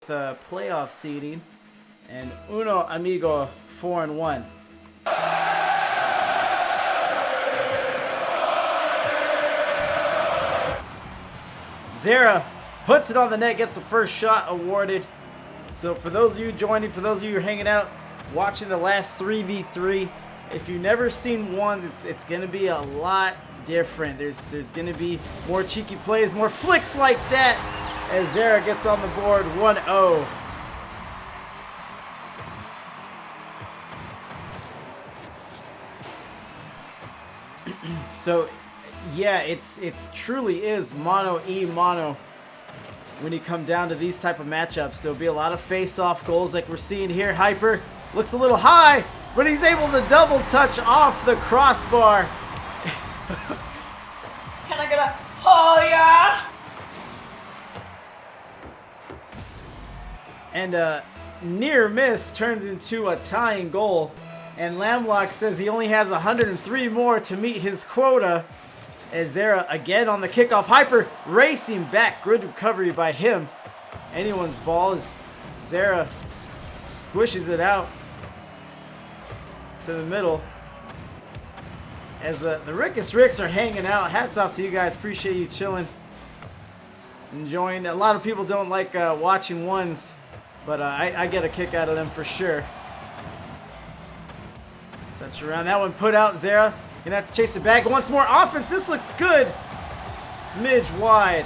with playoff seeding, and Uno Amigo 4-1. Zera puts it on the net, gets the first shot awarded. So for those of you joining, for those of you who are hanging out, watching the last 3v3, if you've never seen one, it's going to be a lot different. There's going to be more cheeky plays, more flicks like that as Zera gets on the board 1-0. So yeah, it's truly is mono e mono when you come down to these type of matchups. There'll be a lot of face-off goals like we're seeing here. Hyper looks a little high, but he's able to double touch off the crossbar. Can I get a oh yeah? And a near miss turns into a tying goal. And Lamlock says he only has 103 more to meet his quota. As Zera again on the kickoff. Hyper racing back. Good recovery by him. Anyone's ball as Zera squishes it out to the middle. As the Rickus Ricks are hanging out. Hats off to you guys. Appreciate you chilling. Enjoying. A lot of people don't like watching ones. But I get a kick out of them for sure. Touch around. That one put out. Zera gonna have to chase it back. Once more offense. This looks good. Smidge wide.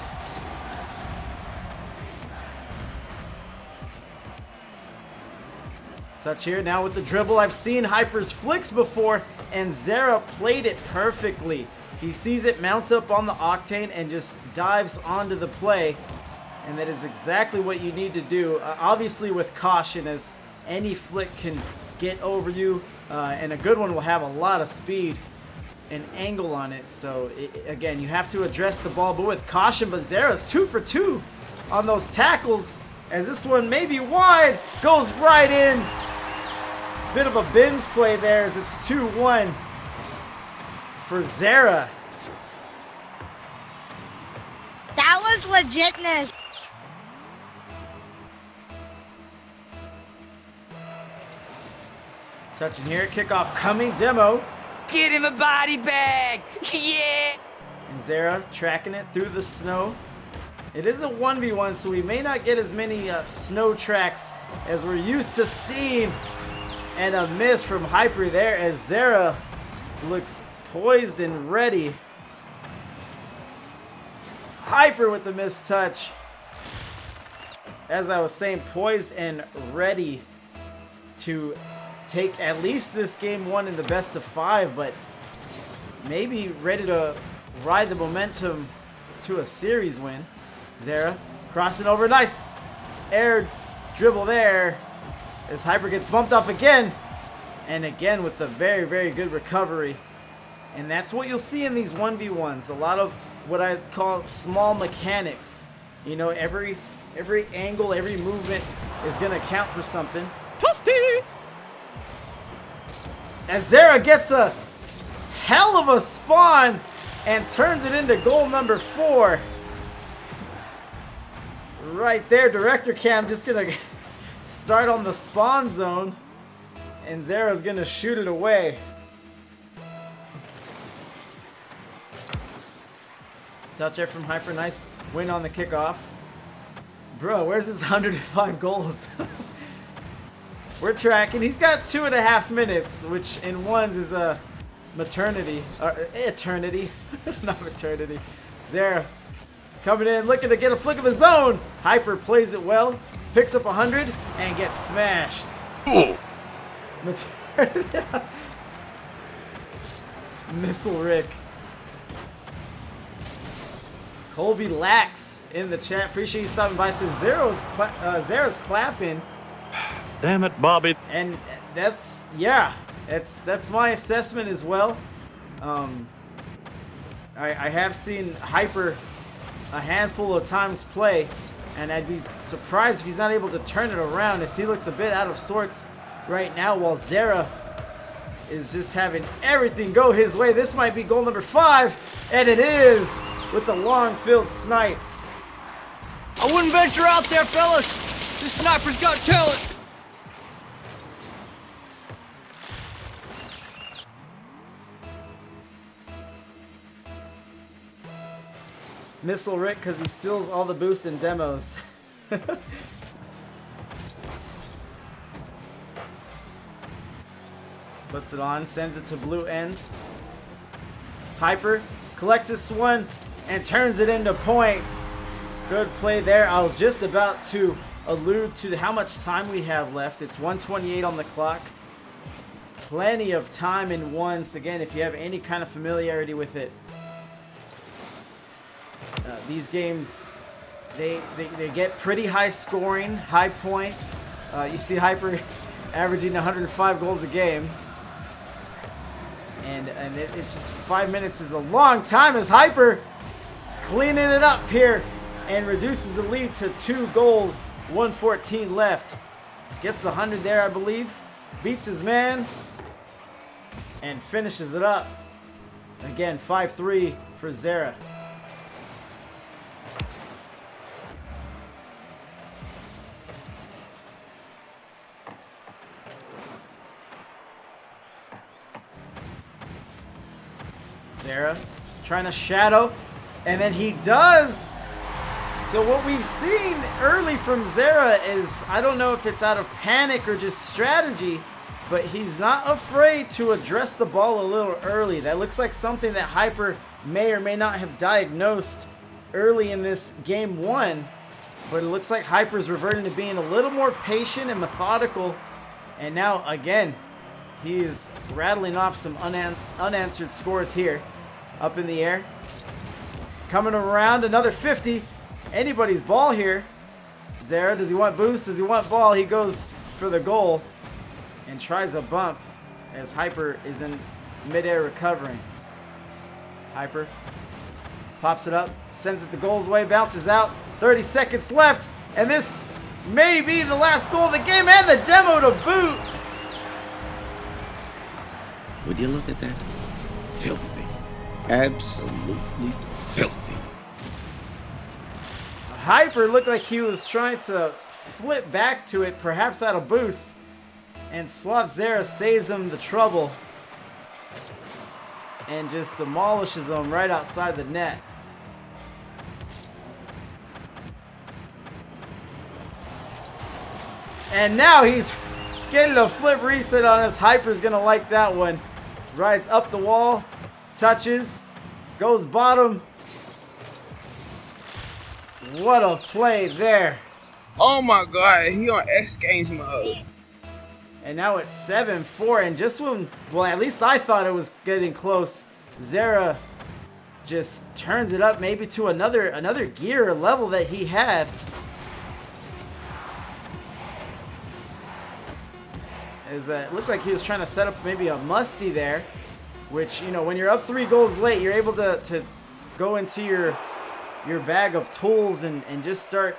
Touch here now with the dribble. I've seen Hyper's flicks before, and Zera played it perfectly. He sees it mount up on the Octane and just dives onto the play. And that is exactly what you need to do. Obviously with caution, as any flick can get over you. And a good one will have a lot of speed and angle on it. So again, you have to address the ball, but with caution. But Zera's 2 for 2 on those tackles, as this one may be wide, goes right in. Bit of a bins play there as it's 2-1 for Zera. That was legitness. Touching here, kickoff coming, demo. Get in the body bag! Yeah! And Zera tracking it through the snow. It is a 1v1, so we may not get as many snow tracks as we're used to seeing. And a miss from Hyper there as Zera looks poised and ready. Hyper with the missed touch. As I was saying, poised and ready to take at least this game one in the best of 5, but maybe ready to ride the momentum to a series win. Zera crossing over, nice air dribble there as Hyper gets bumped off again, and again with the very, very good recovery. And that's what you'll see in these 1v1s, a lot of what I call small mechanics. You know, every angle, every movement is going to count for something. As Zera gets a hell of a spawn and turns it into goal number 4. Right there, Director Cam just going to start on the spawn zone, and Zera's going to shoot it away. Touch there from Hyper, nice win on the kickoff. Bro, where's his 105 goals? We're tracking. He's got 2.5 minutes, which in ones is a maternity. Or eternity. Not maternity. Zera coming in, looking to get a flick of his own. Hyper plays it well. Picks up 100 and gets smashed. Maternity. Missile Rick. Colby Lax in the chat. Appreciate you stopping by. Says Zera's clapping. Damn it, Bobby. And that's, yeah, that's my assessment as well. I have seen Hyper a handful of times play, and I'd be surprised if he's not able to turn it around, as he looks a bit out of sorts right now, while Zera is just having everything go his way. This might be goal number 5, and it is, with the long field snipe. I wouldn't venture out there, fellas. This sniper's got talent! Missile Rick because he steals all the boost in demos. Puts it on, sends it to blue end. Hyper collects this one and turns it into points. Good play there. I was just about to allude to how much time we have left. It's 1:28 on the clock. Plenty of time in ones. Again, if you have any kind of familiarity with it, these games, they get pretty high scoring, high points. You see Hyper averaging 105 goals a game. And it's just 5 minutes is a long time as Hyper is cleaning it up here and reduces the lead to 2 goals, 1:14 left. Gets the 100 there, I believe. Beats his man and finishes it up. Again, 5-3 for Zera. Zera trying to shadow, and then he does. So what we've seen early from Zera is, I don't know if it's out of panic or just strategy, but he's not afraid to address the ball a little early. That looks like something that Hyper may or may not have diagnosed early in this game 1, but it looks like Hyper's reverting to being a little more patient and methodical, and now again he is rattling off some unanswered scores here. Up in the air. Coming around, another 50. Anybody's ball here. Zera, does he want boost? Does he want ball? He goes for the goal and tries a bump as Hyper is in midair recovering. Hyper pops it up, sends it the goal's way, bounces out. 30 seconds left, and this may be the last goal of the game and the demo to boot. Would you look at that? Filthy. Absolutely filthy. Hyper looked like he was trying to flip back to it, perhaps out of boost, and Sloth zera saves him the trouble and just demolishes him right outside the net. And now he's getting a flip reset on us. Hyper's gonna like that one. Rides up the wall, touches, goes bottom. What a play there. Oh my god, he on X Games mode. And now it's 7-4, and just when, well, at least I thought it was getting close, Zera just turns it up maybe to another gear or level that he had. It looked like he was trying to set up maybe a musty there, which, you know, when you're up 3 goals late, you're able to go into your bag of tools and just start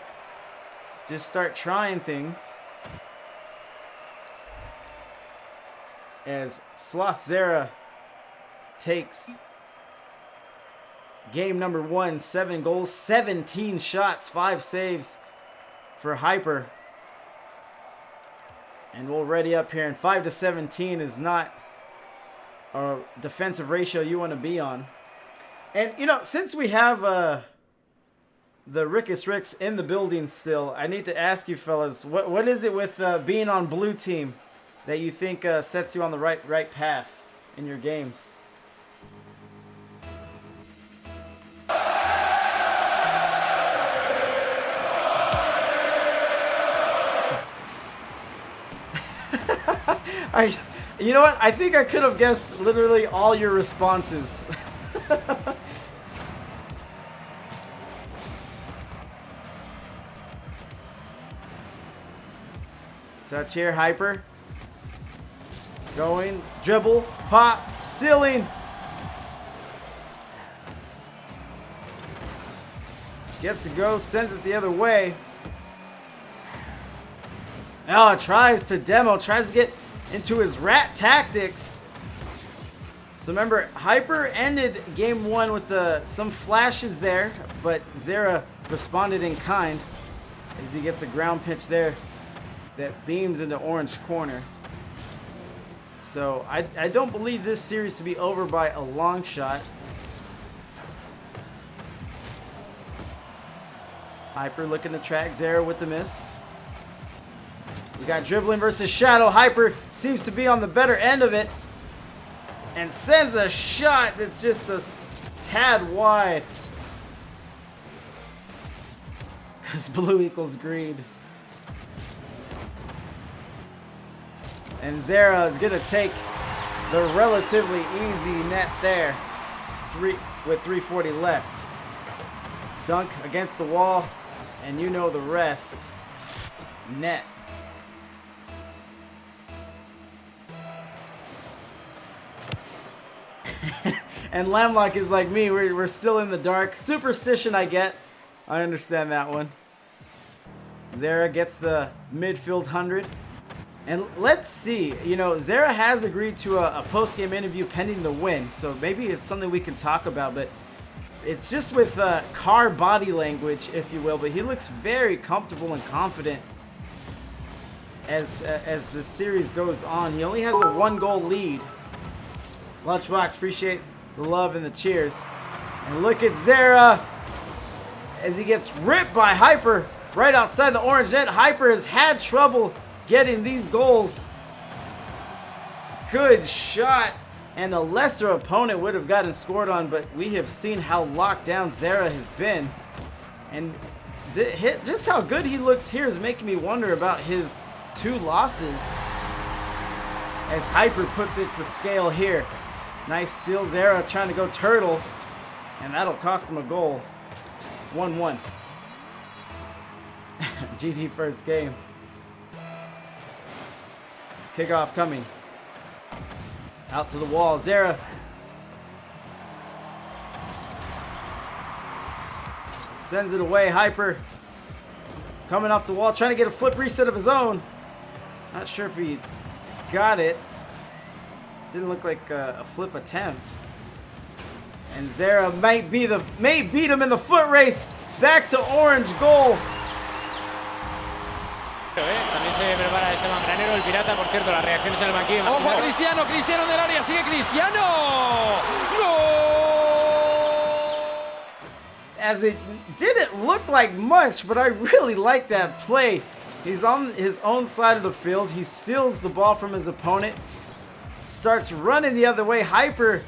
trying things. As Sloth zera takes game number 1, 7 goals, 17 shots, 5 saves for Hyper. And we'll ready up here, and 5-17 is not a defensive ratio you want to be on. And, you know, since we have the Rickus Ricks in the building still, I need to ask you fellas, what is it with being on blue team that you think sets you on the right path in your games? You know what? I think I could have guessed literally all your responses. Touch here, Hyper. Going, dribble, pop, ceiling. Gets to go, sends it the other way. Now tries to demo, tries to get into his rat tactics. So remember, Hyper ended game 1 with some flashes there, but Zera responded in kind. as he gets a ground pitch there that beams into orange corner. So I don't believe this series to be over by a long shot. Hyper looking to track Zera with the miss. We got dribbling versus shadow. Hyper seems to be on the better end of it and sends a shot that's just a tad wide. Because blue equals green. And Zera is going to take the relatively easy net there with 3:40 left. Dunk against the wall, and you know the rest. Net. And Lamlock is like me. We're still in the dark. Superstition I get. I understand that one. Zera gets the midfield 100. And let's see. You know, Zera has agreed to a post-game interview pending the win. So maybe it's something we can talk about. But it's just with car body language, if you will. But he looks very comfortable and confident as the series goes on. He only has a 1-goal lead. Lunchbox, appreciate the love and the cheers. And look at Zera as he gets ripped by Hyper right outside the orange net. Hyper has had trouble getting these goals. Good shot. And a lesser opponent would have gotten scored on, but we have seen how locked down Zera has been. And just how good he looks here is making me wonder about his 2 losses as Hyper puts it to scale here. Nice steal. Zera trying to go turtle, and that'll cost him a goal. 1-1. GG first game. Kickoff coming. Out to the wall. Zera. Sends it away. Hyper. Coming off the wall. Trying to get a flip reset of his own. Not sure if he got it. Didn't look like a flip attempt. And Zera may beat him in the foot race. Back to orange goal. También se prepara Esteban Granero, el pirata, por cierto, las reacciones en el banquillo. ¡Ojo, Cristiano! ¡Cristiano del área! ¡Sigue Cristiano! ¡Gol! As it didn't look like much, but I really like that play. He's on his own side of the field. He steals the ball from his opponent. Starts running the other way. Hyper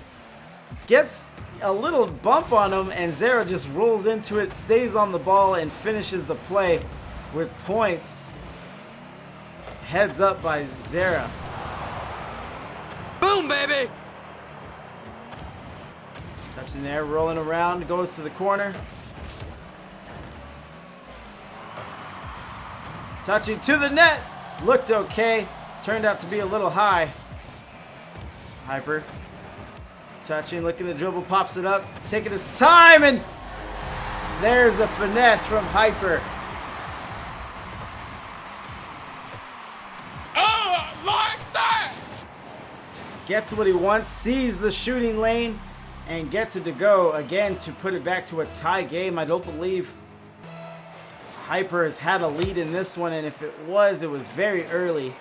gets a little bump on him, and Zera just rolls into it, stays on the ball, and finishes the play with points. Heads up by Zera. Boom, baby! Touching there, rolling around, goes to the corner. Touching to the net. Looked okay. Turned out to be a little high. Hyper. Touching, looking at the dribble, pops it up. Taking his time, and there's the finesse from Hyper. Gets what he wants, sees the shooting lane, and gets it to go again to put it back to a tie game. I don't believe Hyper has had a lead in this one, and if it was very early.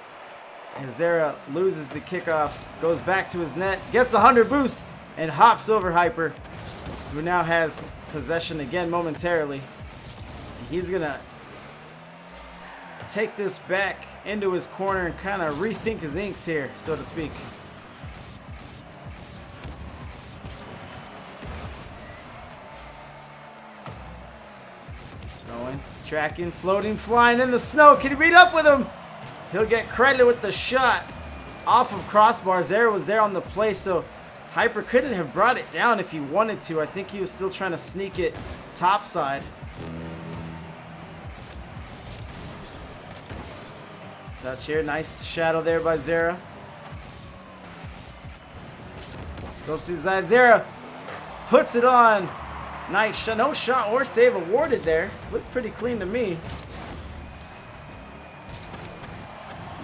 And Zera loses the kickoff, goes back to his net, gets the 100 boost, and hops over Hyper, who now has possession again momentarily. He's going to take this back into his corner and kind of rethink his inks here, so to speak. Going, tracking, floating, flying in the snow. Can he beat up with him? He'll get credit with the shot off of crossbar. Zera was there on the play, so Hyper couldn't have brought it down if he wanted to. I think he was still trying to sneak it topside. Touch here, nice shadow there by Zera. Goes inside. Zera puts it on. Nice shot. No shot or save awarded there. Looked pretty clean to me.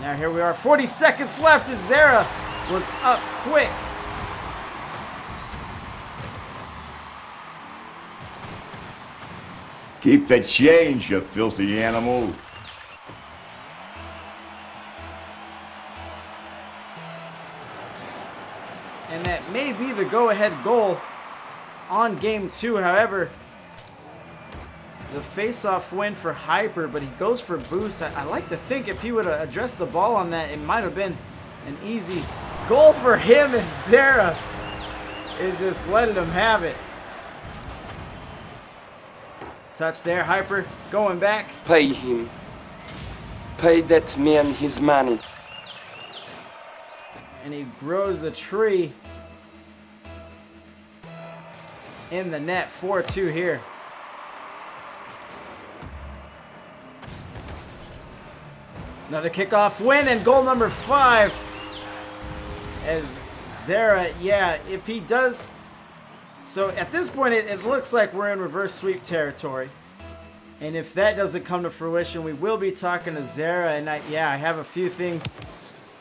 Now here we are, 40 seconds left, and Zera was up quick. Keep the change, you filthy animal. And that may be the go-ahead goal on game 2. However, the face-off win for Hyper, but he goes for boost. I like to think if he would have addressed the ball on that, it might have been an easy goal for him, and Zera is just letting him have it. Touch there, Hyper going back. Pay him. Pay that man his money. And he grows the tree in the net. 4-2 here. Another kickoff win and goal number 5. As Zera, yeah, if he does... So at this point, it looks like we're in reverse sweep territory. And if that doesn't come to fruition, we will be talking to Zera. And I have a few things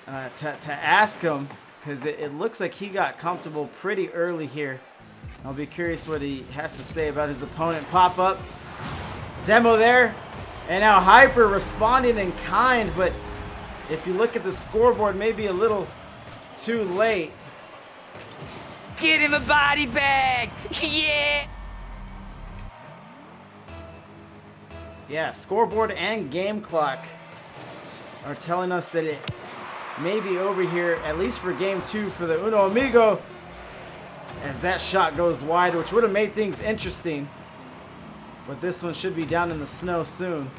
to ask him, because it looks like he got comfortable pretty early here. I'll be curious what he has to say about his opponent. Pop up. Demo there. And now Hyper responding in kind, but if you look at the scoreboard, maybe a little too late. Get in the body bag! Yeah! Yeah, scoreboard and game clock are telling us that it may be over here, at least for game 2 for the Uno Amigo, as that shot goes wide, which would have made things interesting. But this one should be down in the snow soon.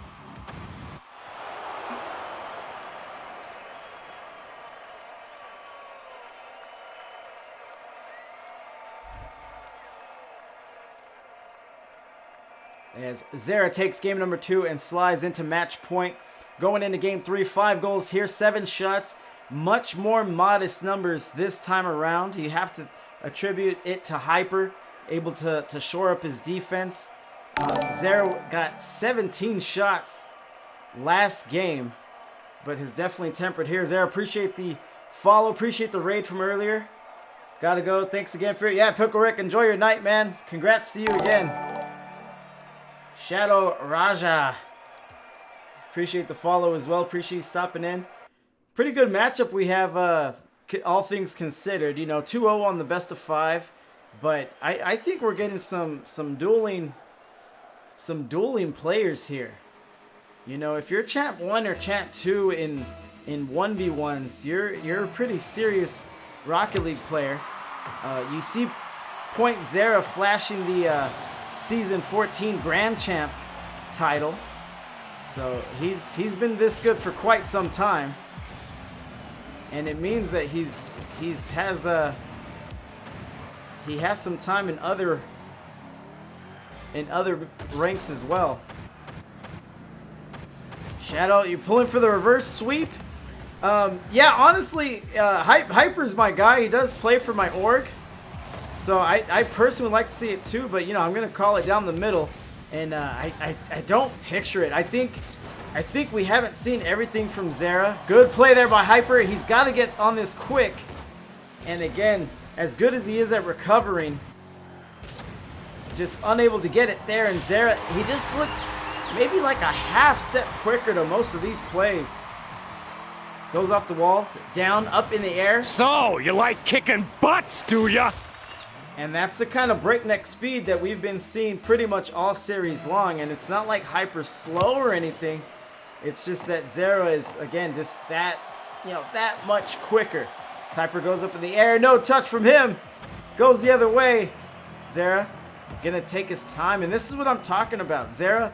As Zera takes game number 2 and slides into match point. Going into game 3, 5 goals here, 7 shots. Much more modest numbers this time around. You have to attribute it to Hyper, able to shore up his defense. Zera got 17 shots last game, but has definitely tempered here. Zera, appreciate the follow, appreciate the raid from earlier. Gotta go. Thanks again for it. Yeah, Pickle Rick, enjoy your night, man. Congrats to you again. Shadow Raja, appreciate the follow as well. Appreciate you stopping in. Pretty good matchup we have, all things considered. You know, 2-0 on the best of 5, but I think we're getting some dueling players here. You know, if you're champ 1 or champ 2 in 1v1s, you're a pretty serious Rocket League player. You see Point Zera flashing the Season 14 Grand Champ title. So he's been this good for quite some time. And it means that he has some time in other ranks as well. Shadow, you're pulling for the reverse sweep? Yeah, honestly, Hyper's my guy. He does play for my org. So I personally would like to see it too, but you know, I'm gonna call it down the middle, and I don't picture it. I think we haven't seen everything from Zera. Good play there by Hyper. He's got to get on this quick, and again, as good as he is at recovering, just unable to get it there. And Zera, he just looks maybe like a half step quicker to most of these plays. Goes off the wall, down, up in the air. So, you like kicking butts, do ya? And that's the kind of breakneck speed that we've been seeing pretty much all series long. And it's not like Hyper slow or anything. It's just that Zera is, again, just that, you know, that much quicker. As Hyper goes up in the air, no touch from him. Goes the other way. Zera gonna take his time. And this is what I'm talking about. Zera,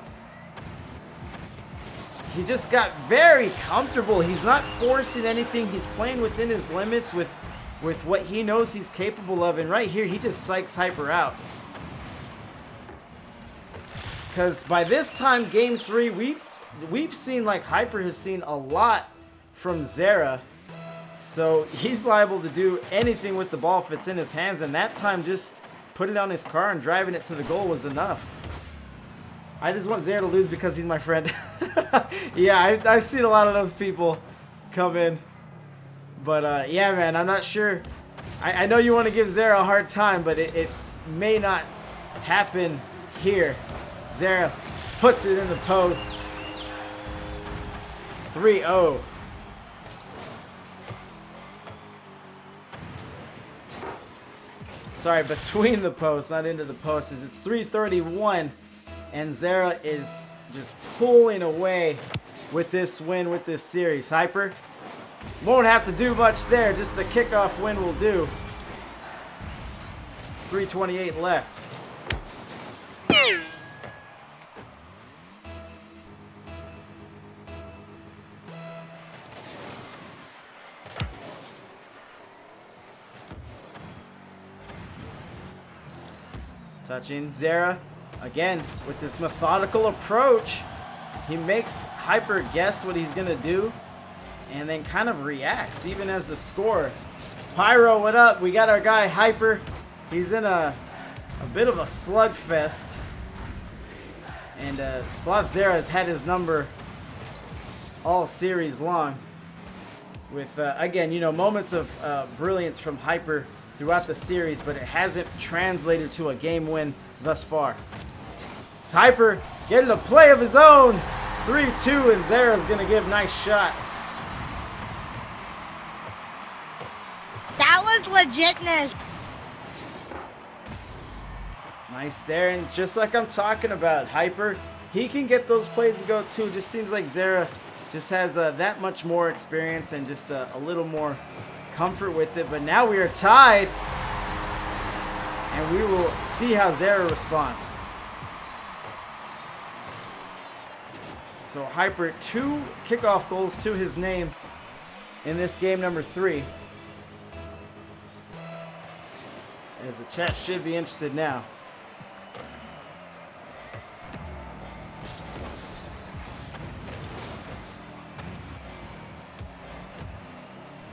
he just got very comfortable. He's not forcing anything. He's playing within his limits with what he knows he's capable of. And right here, he just psychs Hyper out. Because by this time, game 3, we've seen, like, Hyper has seen a lot from Zera. So he's liable to do anything with the ball if it's in his hands. And that time, just putting it on his car and driving it to the goal was enough. I just want Zera to lose because he's my friend. Yeah, I've seen a lot of those people come in. But, yeah, man, I'm not sure. I know you want to give Zera a hard time, but it may not happen here. Zera puts it in the post. 3-0. Sorry, between the posts, not into the posts. It's 3:31, and Zera is just pulling away with this win, with this series. Hyper won't have to do much there. Just the kickoff win will do. 3:28 left. Touching Zera again with this methodical approach. He makes Hyper guess what he's gonna do and then kind of reacts even as the score. Pyro, what up? We got our guy Hyper. He's in a bit of a slugfest, and Sloth Zera has had his number all series long with again, you know, moments of brilliance from Hyper throughout the series, but it hasn't translated to a game win thus far. It's Hyper getting a play of his own. 3-2, and Zera's gonna give nice shot. That was legitness. Nice there, and just like I'm talking about, Hyper, he can get those plays to go too. Just seems like Zera just has that much more experience and just a little more comfort with it. But now we are tied, and we will see how Zera responds. So Hyper, 2 kickoff goals to his name in this game number 3. As the chat should be interested now.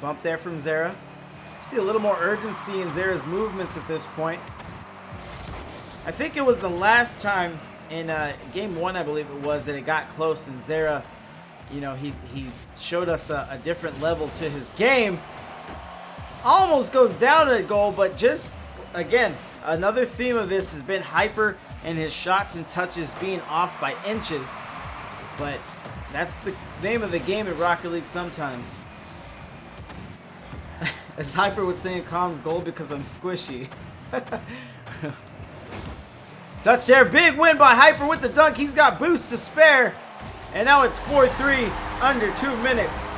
Bump there from Zera. See a little more urgency in Zera's movements at this point. I think it was the last time in game 1, I believe it was, that it got close, and Zera, you know, he showed us a different level to his game. Almost goes down at a goal, but just, again, another theme of this has been Hyper and his shots and touches being off by inches. But that's the name of the game at Rocket League sometimes. As Hyper would say in comms, goal because I'm squishy. Touch there, big win by Hyper with the dunk. He's got boosts to spare. And now it's 4-3, under 2 minutes.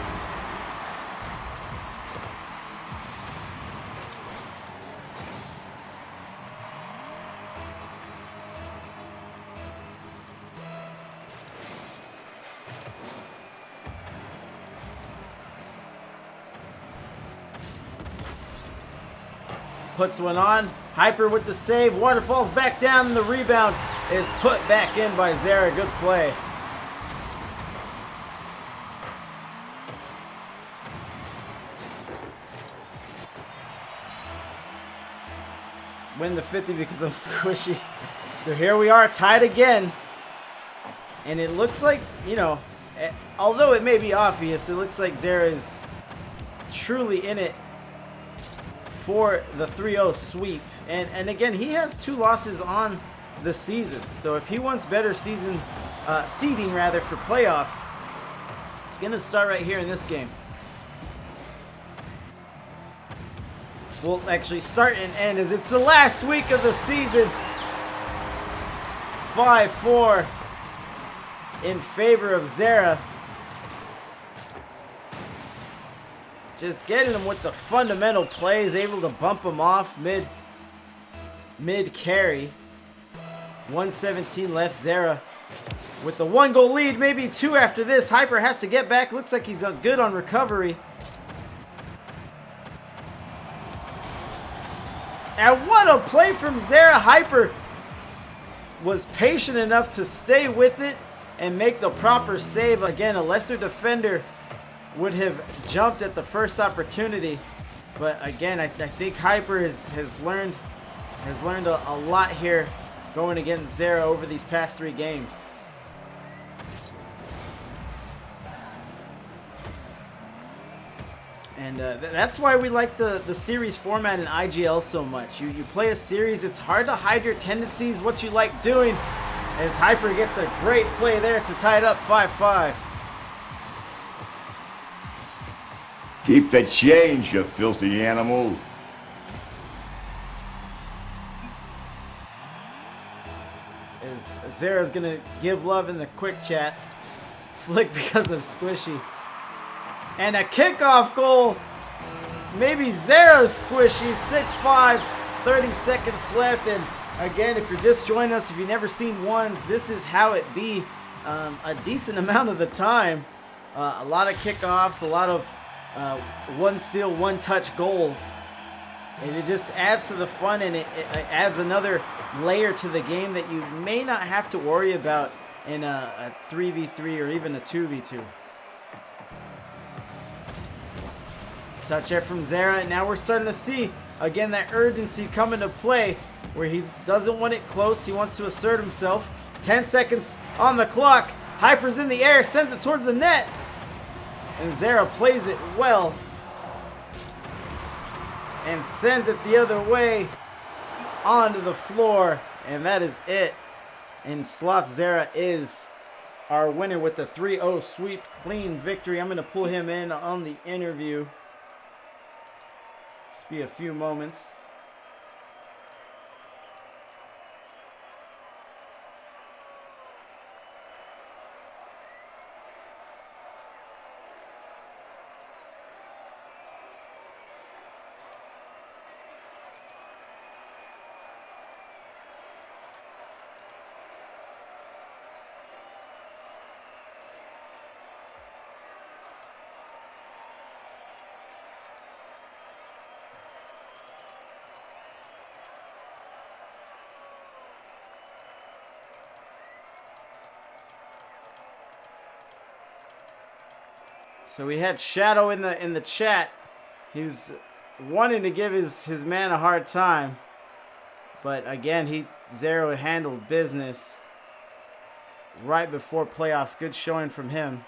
Puts one on. Hyper with the save. Waterfalls back down, and the rebound is put back in by Zera. Good play. Win the 50 because I'm squishy. So here we are, tied again. And it looks like, you know, although it may be obvious, it looks like Zera is truly in it for the 3-0 sweep. And again, he has 2 losses on the season. So if he wants better season seeding rather for playoffs, it's going to start right here in this game. We'll actually start and end as it's the last week of the season. 5-4 in favor of Zera. Just getting him with the fundamental plays, able to bump him off mid carry. 1:17 left. Zera with the 1-goal lead, maybe 2 after this. Hyper has to get back. Looks like he's good on recovery. And what a play from Zera. Hyper was patient enough to stay with it and make the proper save. Again, a lesser defender would have jumped at the first opportunity, but again, I think Hyper has learned a lot here going against Zera over these past 3 games. And that's why we like the series format in IGL so much. You play a series, it's hard to hide your tendencies, what you like doing. as Hyper gets a great play there to tie it up 5-5. Keep the change, you filthy animal. As Zera's gonna give love in the quick chat. Flick because of Squishy. And a kickoff goal. Maybe Zera's Squishy. 6-5. 30 seconds left. And again, if you're just joining us, if you've never seen ones, this is how it be a decent amount of the time. A lot of kickoffs, a lot of one steal, one touch goals. And it just adds to the fun, and it adds another layer to the game that you may not have to worry about in a 3v3 or even a 2v2. Touch there from Zera, and now we're starting to see, again, that urgency come into play where he doesn't want it close. He wants to assert himself. 10 seconds on the clock. Hyper's in the air, sends it towards the net. And Zera plays it well. And sends it the other way onto the floor. And that is it. And Sloth Zera is our winner with the 3-0 sweep. Clean victory. I'm going to pull him in on the interview. Just be a few moments. So we had Shadow in the chat. He was wanting to give his man a hard time. But again, Zero handled business right before playoffs. Good showing from him.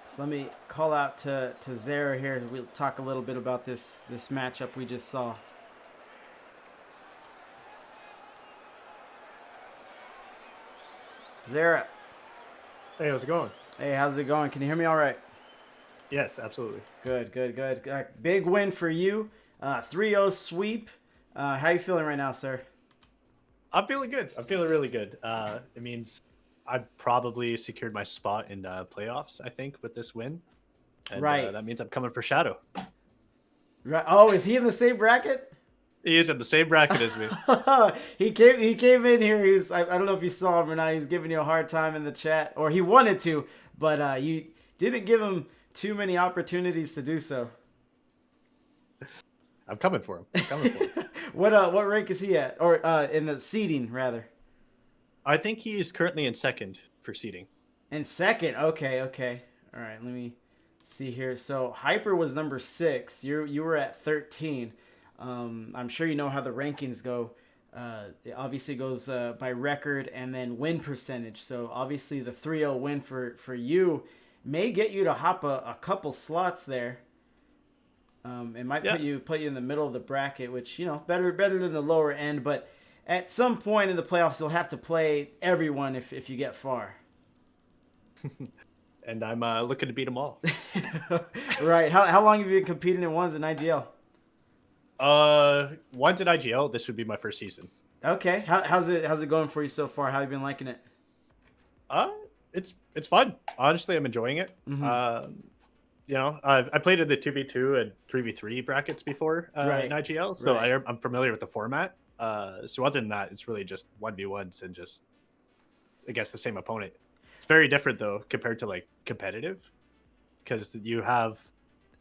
So let me call out to Zera here. We'll talk a little bit about this matchup we just saw. Zera. Hey, how's it going? Hey, how's it going? Can you hear me all right? Yes, absolutely. Good. Big win for you. 3-0 sweep. How you feeling right now, sir? I'm feeling good. I'm feeling really good. It means I probably secured my spot in playoffs, I think, with this win. And, right. That means I'm coming for Shadow. Right. Oh, is he in the same bracket? He is in the same bracket as me. He came in here. I don't know if you saw him or not. He's giving you a hard time in the chat, or he wanted to, but you didn't give him too many opportunities to do so. I'm coming for him. What rank is he at, or in the seeding rather? I think he is currently in second for seeding. In second, okay. All right, let me see here. So Hyper was number 6. You were at 13. I'm sure you know how the rankings go. It obviously goes by record and then win percentage. So obviously the 3-0 win for you may get you to hop a couple slots there. It might put you in the middle of the bracket, which better than the lower end. But at some point in the playoffs, you'll have to play everyone if you get far. And I'm looking to beat them all. Right. How long have you been competing in ones in IGL? One's in IGL. This would be my first season. Okay. How's it going for you so far? How have you been liking it? It's fun. Honestly, I'm enjoying it. Mm-hmm. I played in the 2v2 and 3v3 brackets before in IGL, so I'm familiar with the format. So other than that, it's really just 1v1s and just against the same opponent. It's very different though compared to like competitive, because you have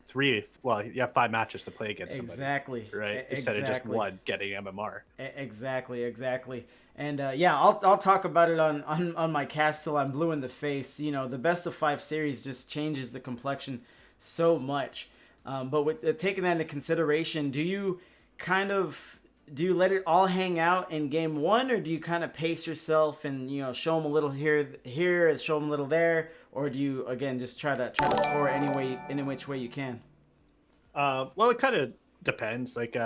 5 matches to play against somebody. Exactly. Right. Instead of just one getting MMR. Exactly. And I'll talk about it on my cast till I'm blue in the face. The best of 5 series just changes the complexion so much. But with taking that into consideration, do you kind of do you let it all hang out in game one, or do you kind of pace yourself and show them a little here, show them a little there, or do you again just try to score any which way you can? Well, it kind of depends. Like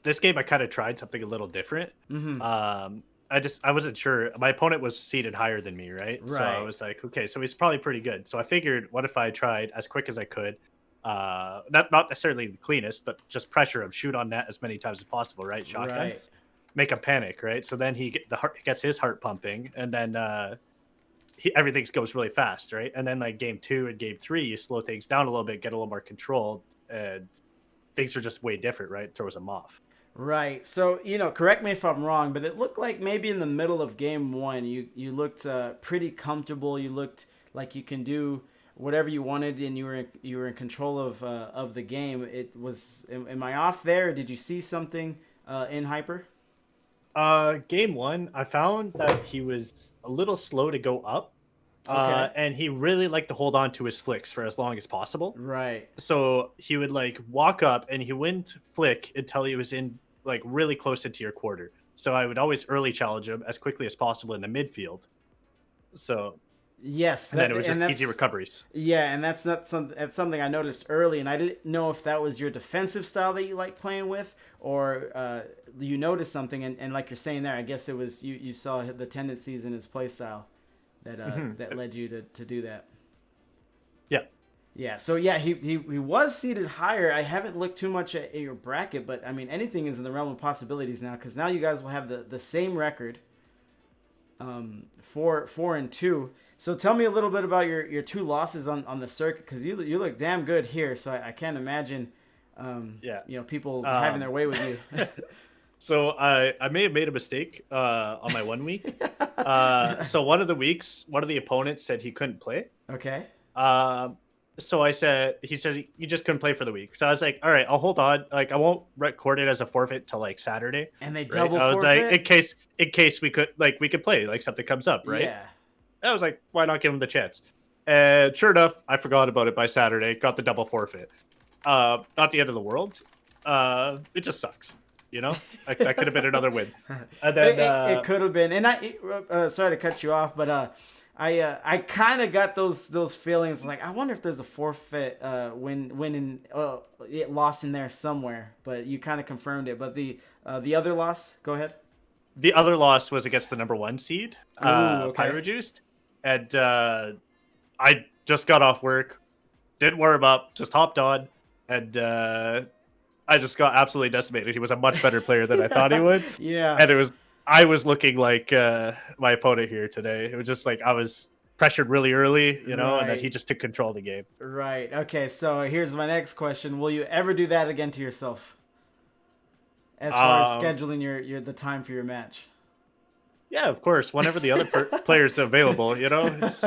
this game, I kind of tried something a little different. I wasn't sure. My opponent was seated higher than me, right? So I was like, okay, so he's probably pretty good. So I figured, what if I tried as quick as I could? Not necessarily the cleanest, but just pressure him, shoot on net as many times as possible, right? Shotgun, make him panic, right? So then he gets his heart pumping, and then everything goes really fast, right? And then like game 2 and game 3, you slow things down a little bit, get a little more controlled, and things are just way different, right? It throws him off. Right. So, correct me if I'm wrong, but it looked like maybe in the middle of game 1, you looked pretty comfortable. You looked like you can do whatever you wanted, and you were in control of the game. It was. Am I off there? Or did you see something in Hyper? Game 1, I found that he was a little slow to go up. And he really liked to hold on to his flicks for as long as possible. Right. So he would like walk up and he wouldn't flick until he was in like really close into your quarter. So I would always early challenge him as quickly as possible in the midfield. So yes, and then it was just easy recoveries. Yeah, and that's something I noticed early, and I didn't know if that was your defensive style that you like playing with, or you noticed something, and like you're saying there, I guess it was you saw the tendencies in his play style that led you to do that. Yeah. Yeah. So yeah, he was seated higher. I haven't looked too much at your bracket, but I mean anything is in the realm of possibilities now, because now you guys will have the same record, 4-2. So tell me a little bit about your 2 losses on the circuit, because you look damn good here. So I can't imagine, people having their way with you. So I may have made a mistake on my 1 week. So one of the weeks, one of the opponents said he couldn't play. Okay. So he said you just couldn't play for the week. So I was like, all right, I'll hold on. Like I won't record it as a forfeit till like Saturday. And they double I was forfeit? like, in case we could play, like something comes up, right? Yeah. I was like, why not give him the chance? And sure enough, I forgot about it by Saturday. Got the double forfeit. Not the end of the world. It just sucks. I could have been another win. And then it could have been. And I sorry to cut you off, but I kind of got those feelings like I wonder if there's a forfeit loss in there somewhere. But you kind of confirmed it. But the other loss, go ahead. The other loss was against the number 1 seed, Pyrojuiced. And I just got off work, didn't warm up, just hopped on, and I just got absolutely decimated. He was a much better player than I thought he would. Yeah. And I was looking like my opponent here today. It was just like I was pressured really early, and then he just took control of the game. Right. Okay, so here's my next question. Will you ever do that again to yourself? As far as scheduling the time for your match? Yeah, of course. Whenever the other player's available, it's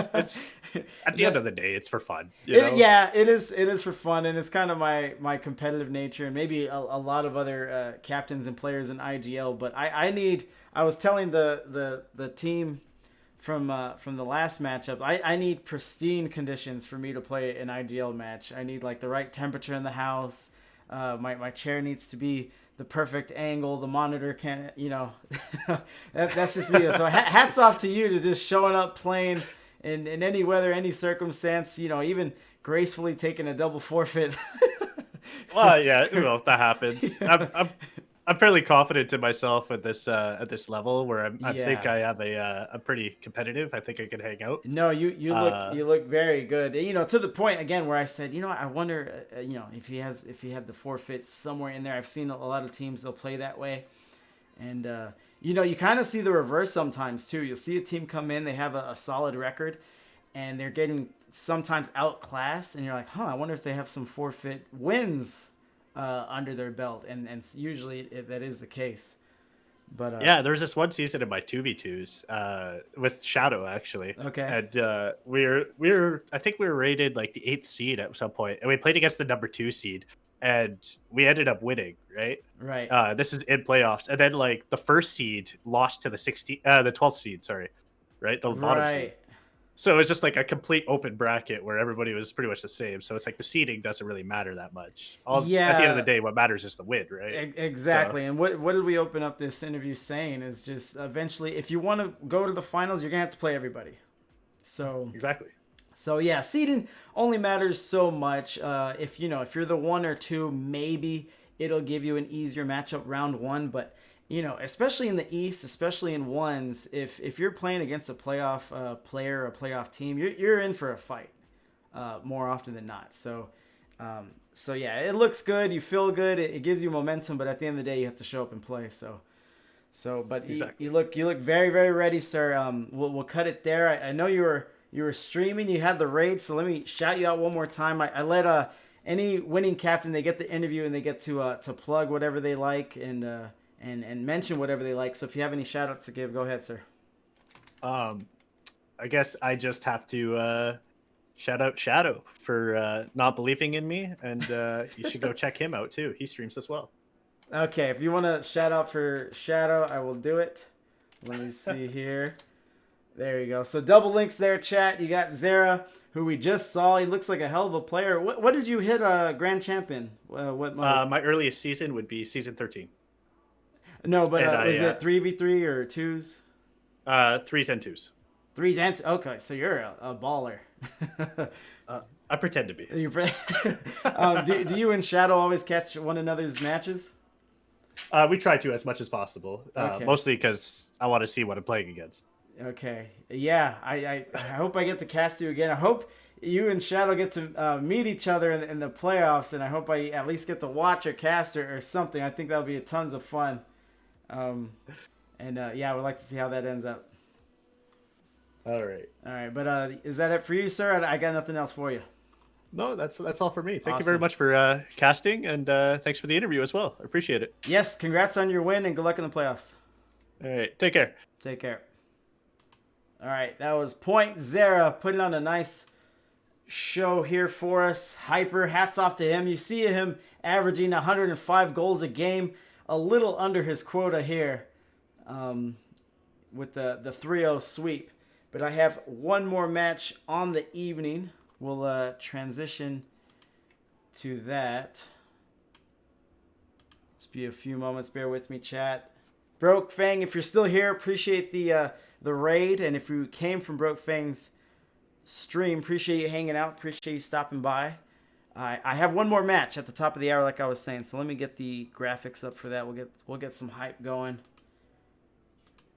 at the end of the day, it's for fun. Yeah, it is for fun, and it's kind of my competitive nature, and maybe a lot of other captains and players in IGL. But I was telling the team from the last matchup, I need pristine conditions for me to play an IGL match. I need like the right temperature in the house. My chair needs to be the perfect angle. The monitor can't, that's just me. So hats off to you to just showing up playing in any weather, any circumstance, even gracefully taking a double forfeit. Well, yeah, that happens. I'm fairly confident in myself at this level where I think I have a pretty competitive. I think I can hang out. No, you look very good. To the point again where I said, I wonder, if he had the forfeit somewhere in there. I've seen a lot of teams they'll play that way, and you kind of see the reverse sometimes too. You'll see a team come in, they have a solid record, and they're getting sometimes outclassed, and you're like, I wonder if they have some forfeit wins under their belt, and usually that is the case. But yeah, there was this one season in my 2v2s with Shadow actually. Okay. And I think we were rated like the 8th seed at some point, and we played against the number 2 seed, and we ended up winning. Right. This is in playoffs, and then like the 1st seed lost to the 12th seed. Sorry, right, the bottom seed. So it's just like a complete open bracket where everybody was pretty much the same. So it's like the seeding doesn't really matter that much. At the end of the day, what matters is the win, right? Exactly. So. And what did we open up this interview saying is just eventually, if you want to go to the finals, you're gonna have to play everybody. So exactly. So yeah, seeding only matters so much. If you're the 1 or 2, maybe it'll give you an easier matchup round 1, but especially in the East, especially in ones, if you're playing against a playoff player or a playoff team, you're in for a fight more often than not. So yeah, it looks good. You feel good. It gives you momentum, but at the end of the day, you have to show up and play. But exactly. you look very, very ready, sir. We'll cut it there. I know you were streaming. You had the raid, so let me shout you out one more time. I let any winning captain, they get the interview and they get to plug whatever they like and mention whatever they like. So if you have any shout outs to give, go ahead, sir. I guess I just have to shout out Shadow for not believing in me, and you should go check him out too. He streams as well. Okay, if you want to shout out for Shadow, I will do it. Let me see here. There you go. So double links there, chat. You got Zera, who we just saw. He looks like a hell of a player. What did you hit Grand Champion? What mode? My earliest season would be season 13. No, but was it 3v3 or 2s? 3s and 2s. 3s and okay, so you're a baller. I pretend to be. Do you and Shadow always catch one another's matches? We try to as much as possible. Okay. Mostly because I want to see what I'm playing against. Okay. Yeah, I hope I get to cast you again. I hope you and Shadow get to meet each other in the playoffs, and I hope I at least get to watch or cast or something. I think that'll be tons of fun. Yeah, I would like to see how that ends up. All right. But is that it for you, sir? I got nothing else for you. No, that's all for me. Thank you very much for casting, and thanks for the interview as well. I appreciate it. Yes, congrats on your win, and good luck in the playoffs. All right, take care. Take care. All right, that was Point Zera putting on a nice show here for us. Hyper, hats off to him. You see him averaging 105 goals a game, a little under his quota here with the 3-0 sweep. But I have one more match on the evening. We'll transition to that. Just be a few moments. Bear with me, chat. Broke Fang, if you're still here, appreciate the raid. And if you came from Broke Fang's stream, appreciate you hanging out. Appreciate you stopping by. I have one more match at the top of the hour, like I was saying. So let me get the graphics up for that. We'll get some hype going.